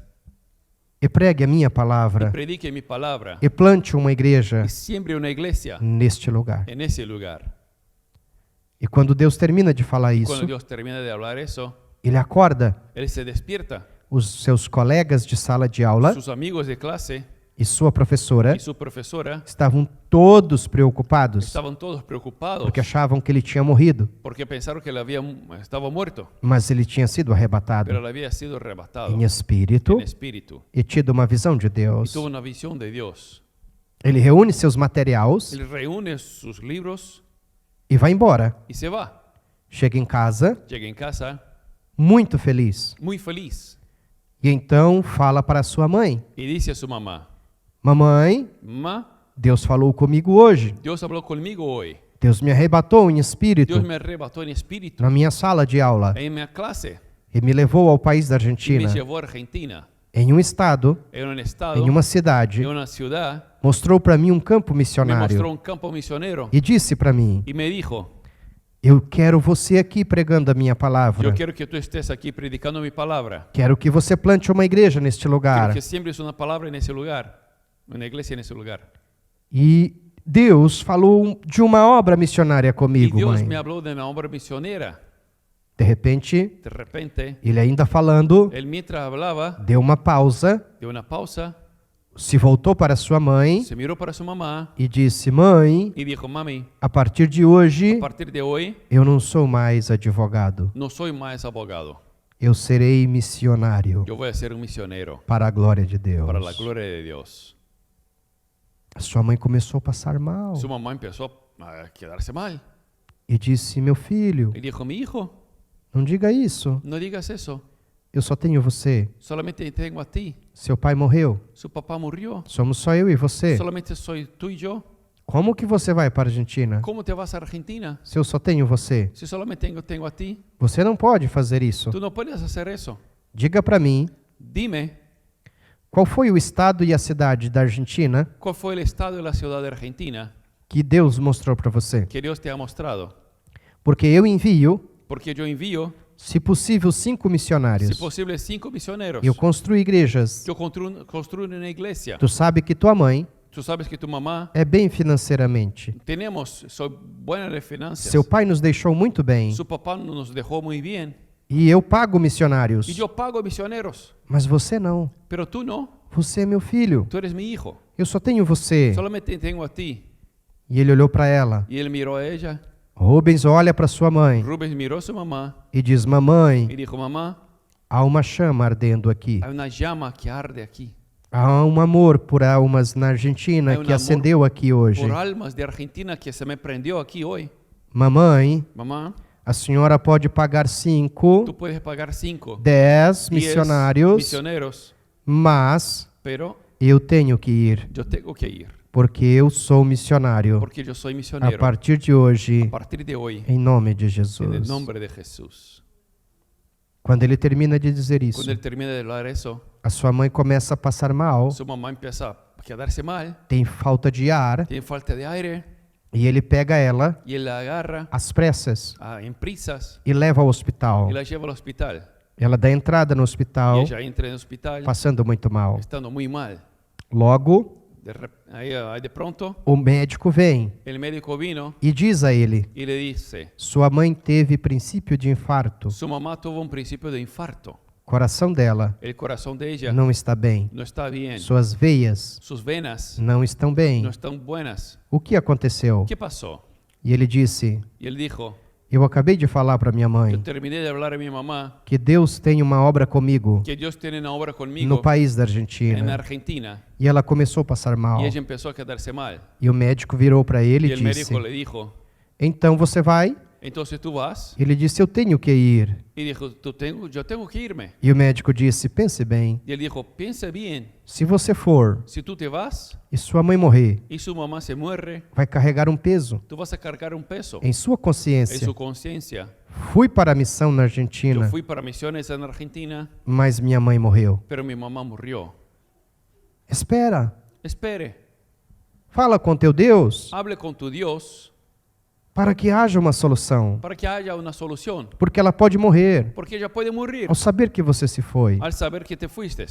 e pregue a minha y palavra predique mi palabra e plante uma igreja y siembre una iglesia neste lugar. en ese lugar. E quando Deus termina de falar isso, Cuando Dios termina de hablar eso, ele acorda él se despierta. os seus colegas de sala de aula Sus amigos de clase e sua professora y su profesora estavam todos preocupados estaban todos preocupados porque achavam que ele tinha morrido, porque pensaron que estaba muerto, mas ele tinha sido arrebatado pero él había sido arrebatado em espírito en espíritu e tido uma visão de y Deus. tuvo una visión de Dios. Ele reúne seus materiais Él reúne sus libros e vai embora. y se va. Chega em casa Llega en casa muito feliz muy feliz e então fala para sua mãe: y dice a su mamá: Mamãe, Mamá, Deus falou comigo hoje. Dios habló conmigo hoy. Deus me arrebatou em espírito Dios me arrebató en espíritu na minha sala de aula en mi clase e me levou ao país da y me Argentina, llevó a Argentina, em um estado, en un estado, em uma cidade, en una ciudad. mostrou para mim um campo Me mostró missionário un campo misionero e disse para mim: y me dijo: eu quero você aqui pregando a minha palavra. yo quiero que tú estés aquí predicando mi palabra. Quero que você plante uma igreja neste Quiero lugar. que siembres una palabra en ese lugar, una iglesia en ese lugar. E Deus falou de uma obra missionária Y comigo, Dios mãe. me habló de una obra misionera. De repente, De repente, ele ainda falando, él mientras hablaba, deu uma pausa, dio una pausa, se voltou para sua mãe se miró para su mamá e disse: Mãe, y dijo: Mami, a partir de hoje a partir de hoy eu não sou mais advogado. no soy más abogado. Eu serei missionário Yo voy a ser un misionero para a glória de Deus. para la gloria de Dios. A sua mãe começou a passar mal Su mamá empezó a quedarse mal e disse: Meu filho, y dijo: Mi hijo, não diga isso. no digas eso, Eu só tenho você. solamente tengo a ti. Seu pai morreu. Su papá murió, Somos só eu e você. solamente soy tú y yo. Como que você vai para a Argentina ¿Cómo te vas a Argentina se eu só tenho você? si solamente tengo a ti? Você não pode fazer isso. Tú no puedes hacer eso. Diga para mim, Dime, qual foi o estado e a cidade da Argentina ¿cuál fue el estado de la ciudad de Argentina que Deus mostrou para você? que Dios te ha mostrado? Porque eu envio, Porque yo envío, se possível, 5 missionários. si posible, 5 misioneros. Eu construo igrejas. Yo construyo una iglesia. Tu sabe que tua mãe Tú sabes que tu mamá, é bem financeiramente. soy buena de finanzas. Seu pai nos deixou muito bem. Su papá nos dejó muy bien. E eu pago missionários. Y yo pago misioneros. Mas você não. Pero tú no. Você é meu filho. Tú eres mi hijo. Eu só tenho você. Solamente tengo a ti. E ele olhou para ela. Y él miró a ella. Rubens olha para sua mãe Rubens miró a su mamá e diz: Mamãe, y dijo, mamá, há uma chama ardendo aqui. hay una llama que arde aquí. Há um amor por almas na Argentina Há um que amor acendeu aqui hoje. Por almas de Argentina que se me prendió aquí hoy. Mamãe, Mamá, a senhora pode pagar 5, tú puedes pagar 5, 10 10 missionários, misioneros, mas pero eu tenho que ir, yo tengo que ir. porque eu sou missionário. Porque yo soy A misionero. partir de hoje, A partir de hoy, em nome de en el Jesus. nombre de Jesús. Quando ele termina de dizer isso, Cuando él termina de hablar eso, a sua mãe começa a passar mal, su mamá empieza a quedarse mal, tem falta de ar, tiene falta de aire, e ele pega ela y él la agarra às pressas en prisas e leva ao hospital. y la lleva al hospital. Ela dá entrada no Y hospital, ella entra en el hospital passando muito mal. estando muy mal. Logo, Ahí de pronto, o médico vem el médico vino e diz a ele: y le dice, sua mãe teve princípio de infarto. su mamá tuvo un principio de infarto. O coração dela El corazón de ella não está bem. no está bien. Suas veias Sus venas não estão bem. no están buenas. O que aconteceu? ¿Qué pasó? E ele disse: Y él dijo, eu acabei de falar para minha yo mãe terminé de hablar a mi mamá que Deus tem uma obra comigo que Dios tiene una obra no conmigo país da en Argentina. Argentina. E ela começou a passar mal. Y ella empezó a quedarse mal. E o médico virou para ele Y e el disse: médico le dijo, então você vai? entonces tú vas. Ele disse: eu tenho que ir. Y dijo, yo tengo que irme. E o médico disse: pense bem. Y él dijo, piensa bien, Se você for si tú te vas e sua mãe morrer, y su mamá se muere, vai carregar um peso tú vas a cargar un peso em sua en consciência. su conciencia. Fui para a missão na Yo Argentina, fui para misiones en Argentina, mas minha mãe morreu. pero mi mamá murió. Espera, Espere, fala com teu Deus hable con tu Dios para que haja uma solução, para que haya una solución, porque ela pode morrer porque ella puede morir ao saber que você se foi. al saber que te fuiste.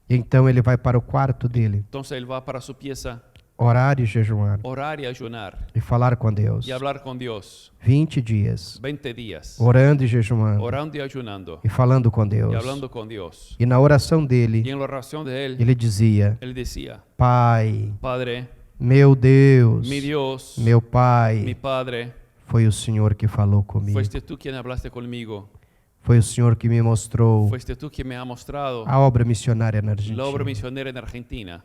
Então ele vai para o quarto dele, Entonces él va para su pieza, orar e jejuar orar y ayunar e falar com Deus. y hablar con Dios 20 dias, 20 días, orando e jejuando orando y ayunando e falando com y Deus. hablando con Dios. E na oração Y dele, en la oración de él, ele dizia: él decía, Pai, Padre, meu Deus, mi Dios, meu mi Pai, Padre, foi o Senhor que falou comigo. fuiste tú quien hablaste conmigo, Foi o Senhor que me mostrou fuiste tú quien me ha mostrado a obra missionária na la obra Argentina. misionera en Argentina.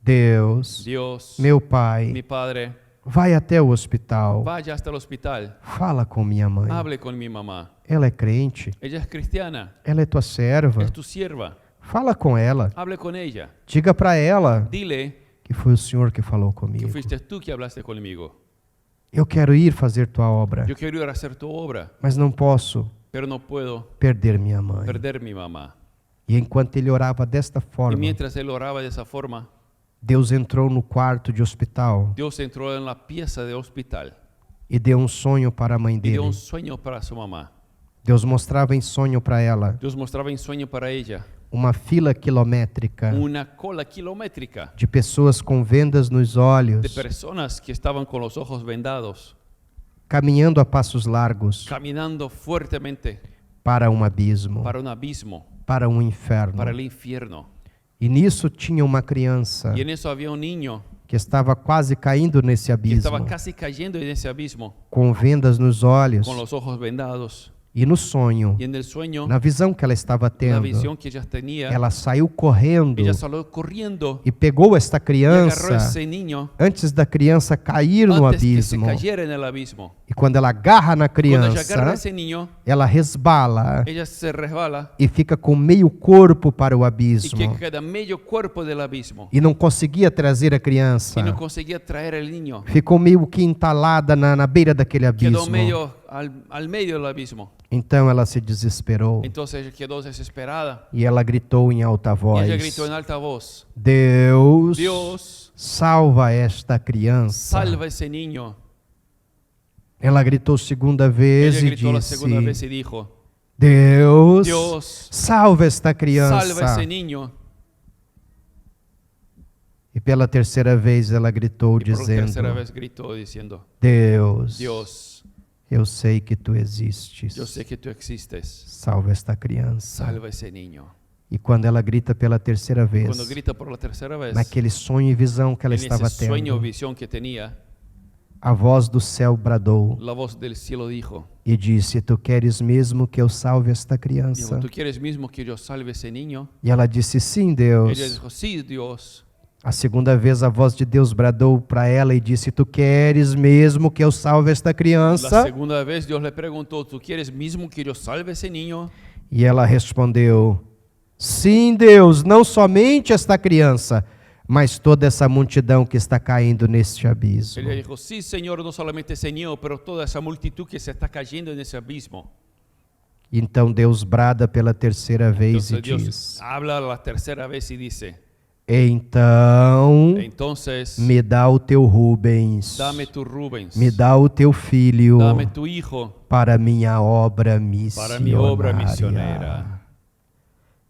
Deus, Dios, meu mi Pai, Padre, vai até o hospital. vaya hasta el hospital, Fala com minha mãe. hable con mi mamá. Ela é crente. Ella es cristiana, Ela é tua serva. es tu sierva, Fala com ela. hable con ella, Diga para ela dile que foi o Senhor que falou que comigo. fuiste tú que hablaste conmigo. Eu quero ir fazer tua obra, Yo quiero ir a hacer tu obra, mas não posso pero no puedo perder minha mãe. perder mi mamá. E enquanto ele orava desta Y forma, mientras él oraba de esa forma, Deus entrou no quarto de hospital Dios entró en la pieza de hospital e deu um sonho para a mãe y dio dele. un sueño para su mamá. Deus mostrava em sonho para ela Dios mostraba en sueño para ella uma fila quilométrica una cola kilométrica de pessoas com vendas nos de olhos, personas que estaban con los ojos vendados, caminhando a passos largos caminando fuertemente para um abismo, para un abismo, para um inferno. para el infierno. E nisso tinha uma criança Y en eso había un niño que estava quase caindo nesse que estaba abismo, casi cayendo en ese abismo, com vendas nos olhos, con los ojos vendados, E no sonho, Y en el sueño, na visão que ela estava la tendo, visión que ella tenía, ela saiu correndo ella salió corriendo e pegou esta y agarró criança ese niño antes da criança cair no antes que se abismo. cayera en el abismo. E quando ela agarra na Cuando ella agarra criança, ese niño, ela resbala ella se resbala e fica com meio corpo para o y que abismo. queda medio cuerpo del abismo. E não conseguia trazer a criança. Y no conseguía traer el niño. Ficou meio que entalada na beira daquele Quedó abismo. medio al medio del abismo. Então ela se desesperou Entonces ella quedó desesperada e ela gritou em alta y voz: ella gritó en alta voz: Deus, Dios, salva esta criança. salva ese niño. Ela gritou segunda vez Ella e gritó la segunda vez disse: y dijo: Deus, Dios, salva esta salva criança. ese niño. E pela terceira vez ela gritou Y por la tercera dizendo: vez gritó diciendo: Deus, Dios, eu sei que tu existes. yo sé que tú existes. Salva esta criança. Salva ese niño. E quando ela grita pela terceira vez, Cuando grita por la tercera vez, naquele sonho e visão que ela en estava ese sueño o tendo, visión que tenía, a voz do céu bradou la voz del cielo dijo: e disse: Tu queres mesmo que eu salve esta criança? dijo, ¿tú quieres mismo que yo salve ese niño? E ela disse: Sim, Deus. Ella dijo: sí, Dios. A segunda vez a voz de Deus bradou para ela e disse: Tu queres mesmo que eu salve esta La criança? segunda vez Dios le preguntó: ¿tú quieres mismo que yo salve ese niño? E ela respondeu: Sim, Deus, não somente esta criança, mas toda essa multidão que está caindo neste abismo. Ella dijo: sí, Señor, no solamente ese niño, pero toda esa multitud que se está cayendo en ese abismo. Então Deus brada pela terceira vez Entonces e Dios diz: habla la tercera vez y dice: Então entonces, me dá o teu Rubens, dame tu Rubens, me dá o teu filho dame tu hijo para minha obra para mi obra missionária. misionera.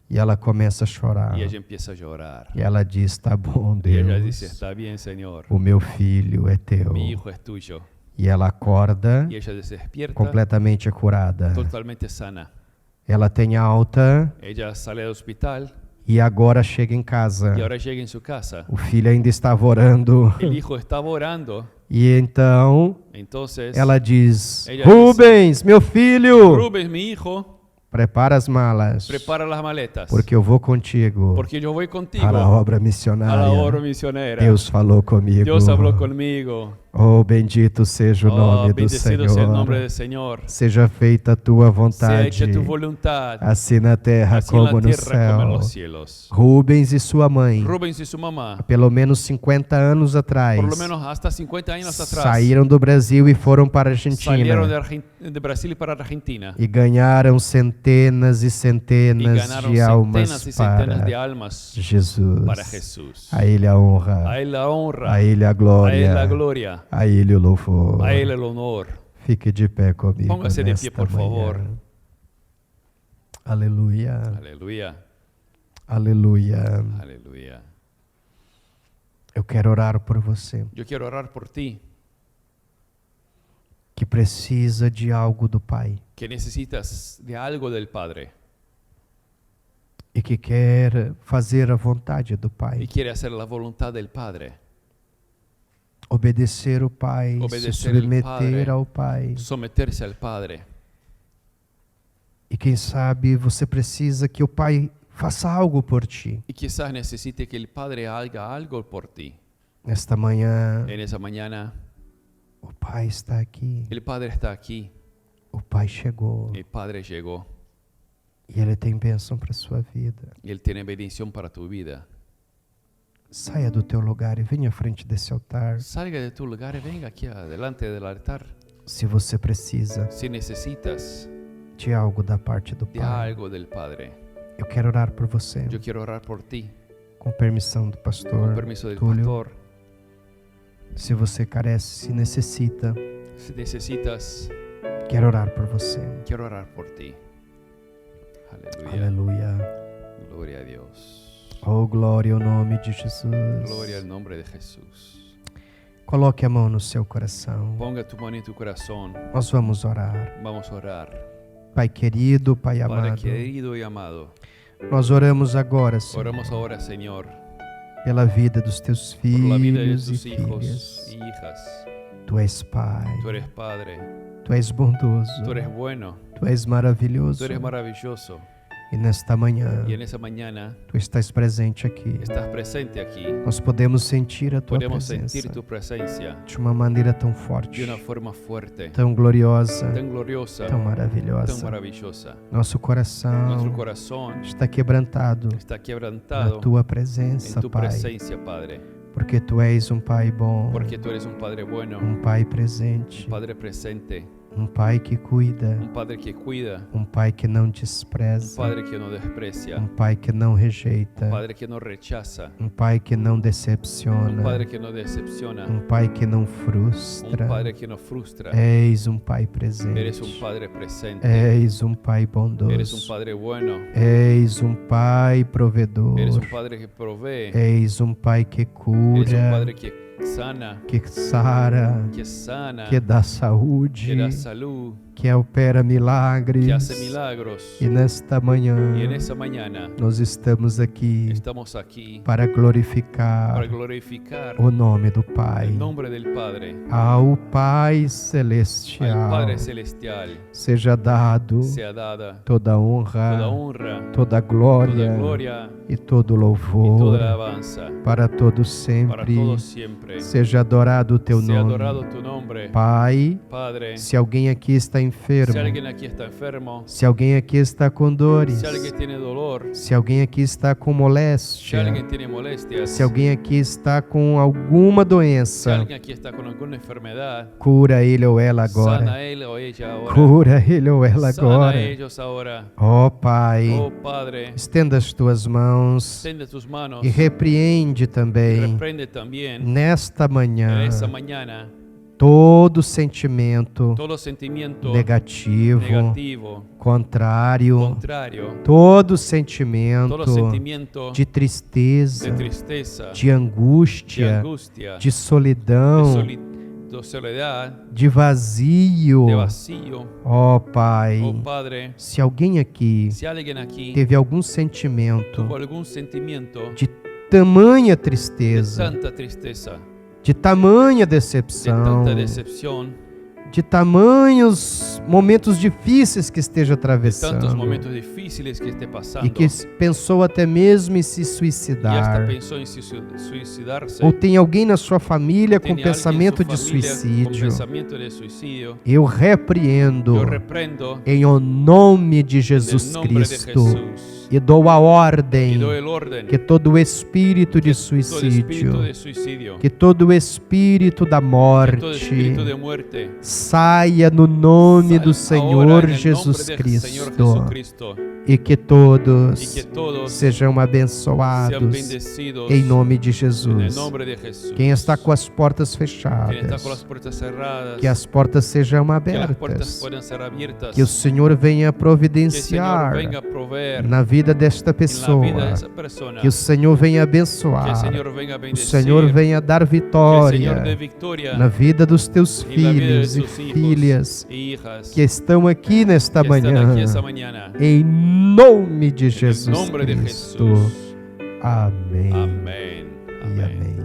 E ela começa a chorar. Y ella empieza a llorar. E ela diz: Tá bom, Y ella dice: Deus, está bien, Señor, o meu filho é teu. mi hijo es tuyo. E ela acorda Y ella se despierta completamente curada. totalmente sana. Ela tem alta Ella sale del hospital e agora chega em casa. y ahora llega en su casa. O filho ainda estava orando. El hijo estaba orando. E então Entonces, ela diz: ella Rubens, meu filho, Rubens, mi hijo, prepara as malas, prepara las maletas, porque eu vou contigo porque yo voy contigo para a obra a la obra missionária. misionera. Deus falou comigo. Dios habló conmigo. Oh, bendito seja o Oh, nome do bendecido sea el nombre Senhor. del Señor. Seja feita a tua Sea vontade, hecha tu voluntad, assim na terra así en como la no tierra como en céu. los cielos. Rubens e sua mãe, Rubens y su mamá, pelo menos 50 anos atrás, por lo menos hasta 50 años atrás, saíram do Brasil e foram para a salieron Argentina de Brasil para Argentina e ganharam centenas e y centenas ganaron de almas centenas y centenas de para almas Jesus. para Jesús. A Ele a honra, A Él la honra, a Ele a a Él la glória, gloria, a Ele o louvor. a Él el honor. Fique de pé comigo Póngase de nesta pie, por favor. manhã. Aleluia, Aleluya, aleluia. aleluya. Eu quero orar por você Yo quiero orar por ti, que precisa de algo do Pai que necesitas de algo del Padre e que quer fazer a vontade do y Pai, quiere hacer la voluntad del Padre, obedecer o Pai, se Obedecer el submeter Padre. ao Pai. someterse al Padre. E quem sabe você precisa que o Pai faça algo por ti. Y quizás necesite que el Padre haga algo por ti. Nesta manhã, En esa mañana, o Pai está aqui, el Padre está aquí, o Pai chegou el Padre llegó e Ele tem bênção para a sua vida. y Él tiene bendición para tu vida. Saia do teu lugar e venha à frente desse altar. Salga de tu lugar y venga aquí adelante del altar. Se você precisa Si necesitas de algo da parte do de Pai, algo del Padre, eu quero orar por você, yo quiero orar por ti, com permissão do con pastor permiso del Túlio. pastor. Se você carece, se necessita, Si necesitas, quero orar por você. quiero orar por ti. Aleluya. Aleluia. Gloria a Dios. Oh, glória ao nome de Jesus. Gloria al nombre de Jesús. Coloque a mão no seu coração. Ponga tu mano en tu corazón. Nós vamos orar. Vamos a orar. Pai querido, Pai Padre amado, querido y amado, nós oramos agora, Senhor, oramos ahora, Señor, pela vida dos teus por la vida de filhos e tus hijos filhas. y hijas. Tu és Pai, Tú eres Padre, Tu és bondoso, tú eres bueno, Tu és maravilhoso. tú eres maravilloso. E nesta manhã, Y en esa mañana Tu estás presente aqui. estás presente aquí. Nós podemos sentir a Tua Podemos presença sentir tu presencia de uma maneira tão de forte, una forma fuerte, tão gloriosa, tan gloriosa, tão tan maravilhosa. maravillosa. Nosso coração Nuestro corazón está quebrantado está na quebrantado Tua en presença, tu Pai, presencia, Padre, porque Tu és um Pai bom, porque tú eres un Padre bueno, um Pai presente, un Padre presente, um Pai que cuida, un Padre que cuida, um Pai que não un despreza, Padre que no desprecia, um Pai que não rejeita, un Padre que no rechaza, um Pai que não un decepciona, Padre que no decepciona, um Pai que não un frustra. Padre que no frustra. Eis um Pai presente, Eres un Padre presente, eis um Pai eres un bondoso, Padre bueno, eis um Pai provedor, eres un Padre que provee, eis um Pai que eres un cura, Padre que sana, que sara, que sana, que dá que saúde, da salud, que opera que milagres. hace milagros. E nesta manhã Y en esa mañana nós estamos aqui estamos aquí para glorificar para glorificar o nome do Pai, el nombre del Padre, ao Pai al celestial. Padre celestial. Seja dado Sea dada toda honra, toda honra, toda toda glória gloria e todo y louvor toda alabanza para todos para sempre. todos siempre. Seja adorado o teu Sea nome. adorado tu nombre, Pai, Padre. se alguém aqui está enfermo, Si alguien aquí está enfermo, se alguém aqui está com dores, si alguien tiene dolor, se alguém aqui está com si moléstia, alguien tiene molestias, se alguém aqui está com alguma si doença, alguien aquí está con alguna enfermedad, cura ele ou ela sana agora. él o ella ahora. Cura ele ou ela Sana agora. ellos ahora. Ó Pai, Oh Padre, estenda as tuas mãos extiende tus manos e repreende y também reprende también nesta en manhã esa mañana todo sentimento todo sentimiento negativo, negativo, contrário, contrario, todo todo sentimento sentimiento de tristeza, de tristeza, de de angústia, angustia, de solidão, de soledad, de vazio. de vacío. Ó Pai, Oh Padre, se alguém aqui si alguien aquí teve algum sentimento tuvo algún sentimiento de tamanha de tristeza, tanta tristeza, de tamanha de decepção, tanta decepción, de tamanhos momentos difíceis que esteja de tantos atravessando momentos difíciles que esté e pasando, que pensou até mesmo em se y hasta suicidar, pensó en suicidarse, ou tem alguém na sua família com tiene alguien en pensamento su de familia con suicídio, pensamiento de suicidio, eu repreendo yo reprendo em o nome de en Jesus el nombre de Cristo Jesús e dou a y ordem doy el orden que todo espírito de todo espíritu suicídio, de suicidio, que todo espírito da que todo morte espíritu de muerte saia no nome do salga Senhor ahora en el Jesus nombre del Señor Cristo Jesucristo, e que y todos que todos sejam sean abençoados bendecidos em nome de en el Jesus. nombre de Jesús. Quem está com as portas Quien está fechadas, con las puertas cerradas, que as portas sejam que las puertas abertas, puedan ser abiertas, que o Senhor venha que el Señor providenciar venga a proveer na vida desta en la vida pessoa, de esa persona, que o Senhor venha que el abençoar, Señor venga a o bendecir, Senhor venha dar que el Señor vitória dé victoria na vida dos teus en la vida de filhos e sus hijos filhas y hijas que estão aqui nesta que están manhã, aquí esa mañana. em nome de En Jesus el nombre de Cristo. Jesús. Amém Amén. e Amén. amém.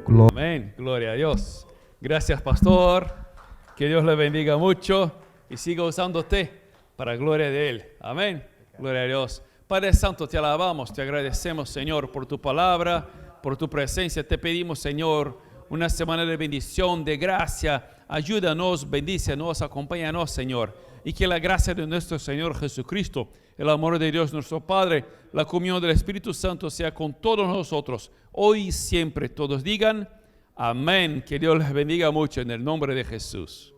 Glória. Amén. Gloria a Dios. Gracias, pastor. Que Dios le bendiga mucho y siga usándote para gloria de Él. Amén. Gloria a Dios. Padre Santo, te alabamos, te agradecemos, Señor, por tu palabra, por tu presencia. Te pedimos, Señor, una semana de bendición, de gracia. Ayúdanos, bendícenos, acompáñanos, Señor. Y que la gracia de nuestro Señor Jesucristo, el amor de Dios nuestro Padre, la comunión del Espíritu Santo sea con todos nosotros, hoy y siempre. Todos digan amén. Que Dios les bendiga mucho en el nombre de Jesús.